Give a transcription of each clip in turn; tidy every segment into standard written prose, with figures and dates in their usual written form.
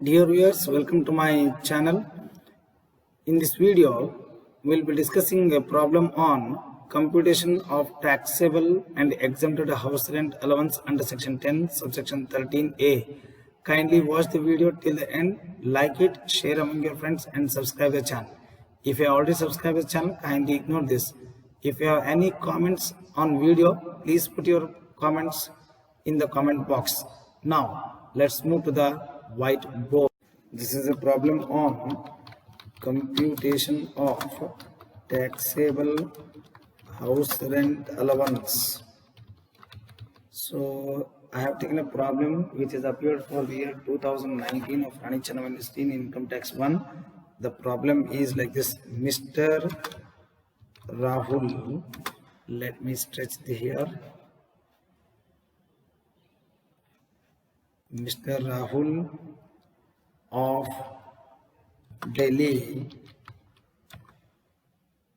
Dear viewers, welcome to my channel. In this video, we'll be discussing a problem on computation of taxable and exempted house rent allowance under section 10 subsection 13a. Kindly watch the video till the end, like it, share among your friends and subscribe the channel. If you have already subscribed the channel, kindly ignore this. If you have any comments on video, please put your comments in the comment box. Now let's move to the whiteboard. This is a problem on computation of taxable house rent allowance. So I have taken a problem which has appeared for the year 2019 of Rani Chennamma University in Income Tax 1. The problem is like this: Mr. Rahul, let me stretch the here. Mr. Rahul of Delhi,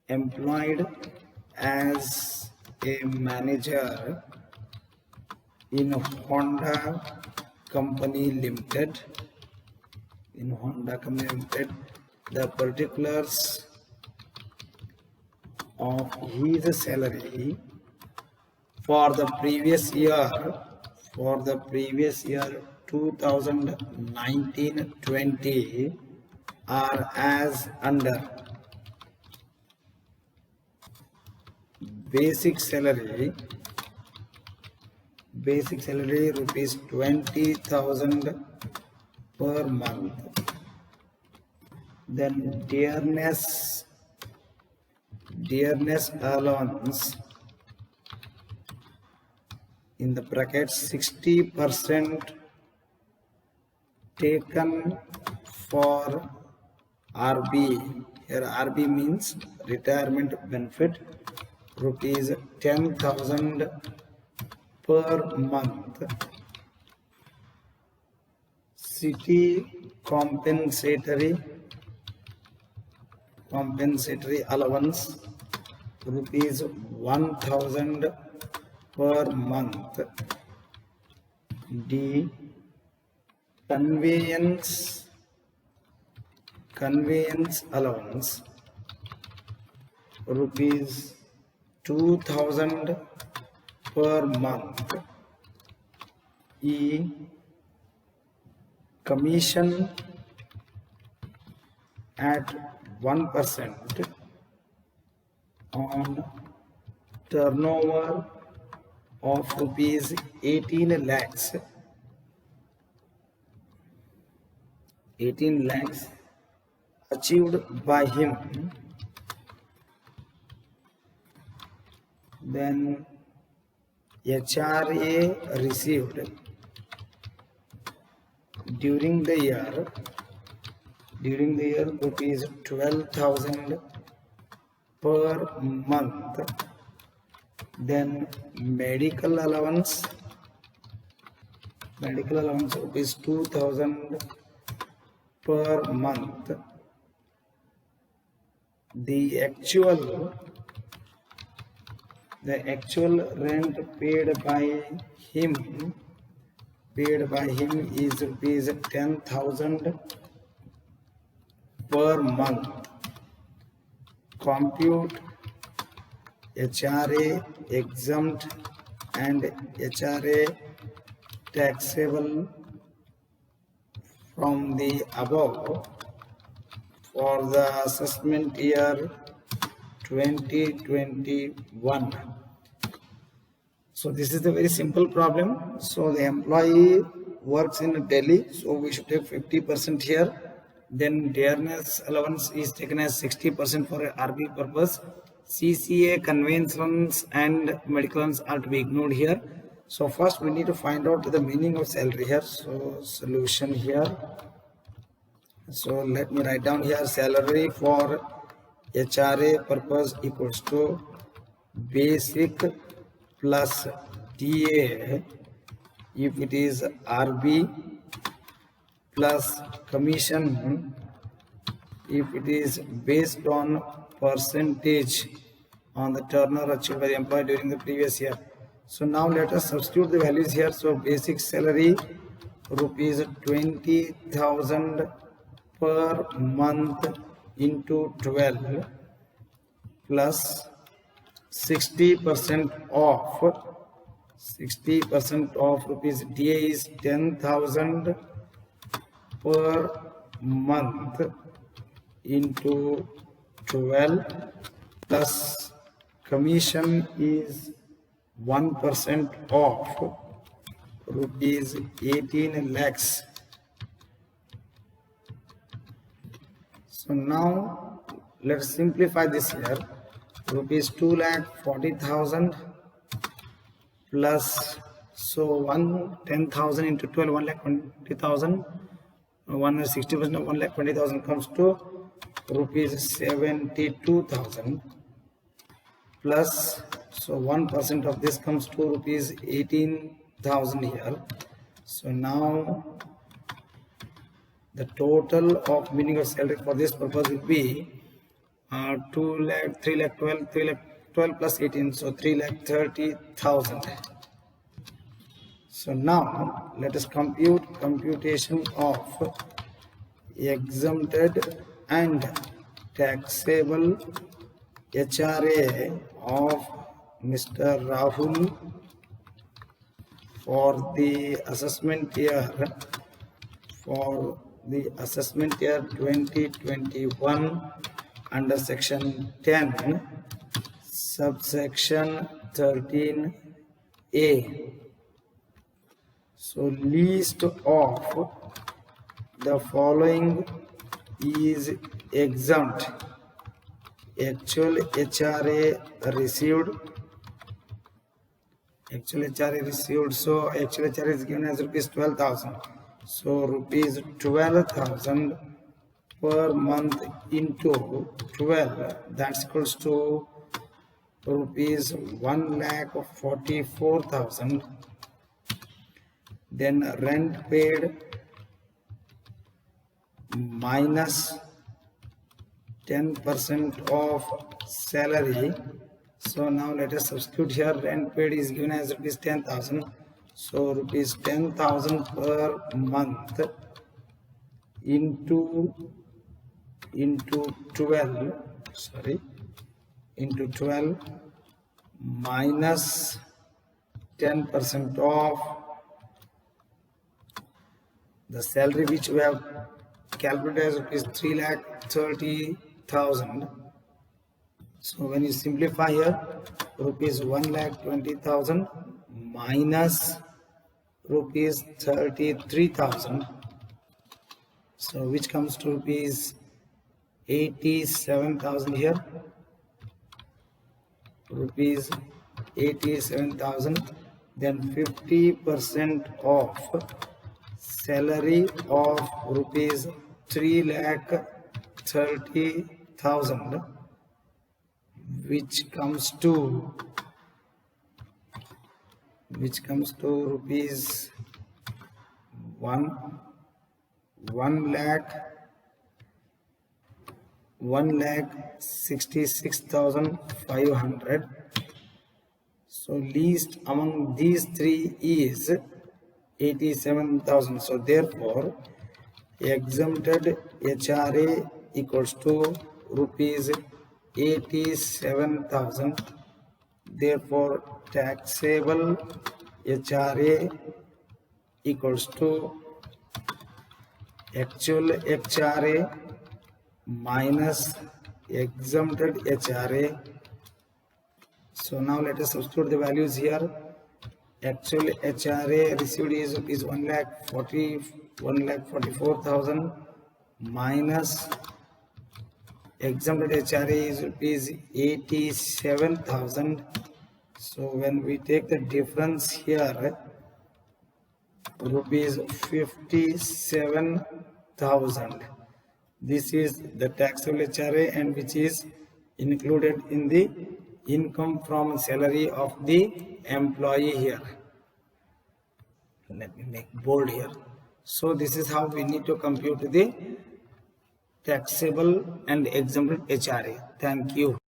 employed as a manager in Honda Company Limited. The particulars of his salary for the previous year 2019-20 are as under: basic salary rupees 20,000 per month, then dearness allowance in the brackets 60% taken for RB. Here RB means retirement benefit, rupees 10,000 per month. City compensatory allowance rupees 1,000 per month. D. Conveyance allowance rupees 2,000 per month. E. Commission at 1% on turnover of rupees 18 lakhs achieved by him. Then HRA received during the year rupees 12,000 per month. Then medical allowance rupees 2,000 per month. The actual rent paid by him is rupees 10,000 per month. Compute HRA exempt and HRA taxable from the above for the assessment year 2021. So this is a very simple problem. So the employee works in Delhi, so we should take 50% here. Then dearness allowance is taken as 60% for RB purpose. CCA, conventions and medical allowance are to be ignored here. So first we need to find out the meaning of salary here. So solution here. So let me write down here: salary for HRA purpose equals to basic plus DA if it is RB, plus commission if it is based on percentage on the turnover achieved by the employee during the previous year. So now let us substitute the values here. So basic salary rupees 20,000 per month into 12 plus 60% off. 60% off rupees DA is 10,000 per month into 12 plus commission is 1% off rupees 18 lakhs. So now let's simplify this here. Rupees 2,40,000 plus, so 10,000 into 12, 1,20,000. 60% of 1,20,000 comes to rupees 72,000 plus, so 1% of this comes to rupees 18,000 here. So now the total of meaning of salary for this purpose will be 3 lakh 12 plus 18, so 3,30,000. So now let us compute computation of exempted and taxable HRA of Mr. Rahul for the assessment year 2021 under section 10 subsection 13A. So list of the following is exempt. Actual HRA received. So actual HRA is given as rupees 12,000. So rupees 12,000 per month into 12, that's equals to rupees 1,44,000. Then rent paid minus 10% of salary. So now let us substitute here. Rent paid is given as rupees 10,000. So rupees 10,000 per month into 12 minus 10% of the salary which we have calculated as rupees 3,30,000. So when you simplify here, rupees 1,20,000 minus rupees 33,000, so which comes to rupees 87,000 here. Rupees 87,000. Then 50% of salary of rupees 3,30,000, which comes to rupees 1,66,500. So least among these three is 87,000. So therefore exempted HRA equals to rupees 87,000. Therefore taxable HRA equals to actual HRA minus exempted HRA. So now let us substitute the values here. Actual HRA received is rupees 1,44,000 minus exempted HRA is rupees 87,000. So when we take the difference here, rupees 57,000. This is the taxable HRA and which is included in the income from salary of the employee here. Let me make bold here. So this is how we need to compute the taxable and exempted HRA. Thank you.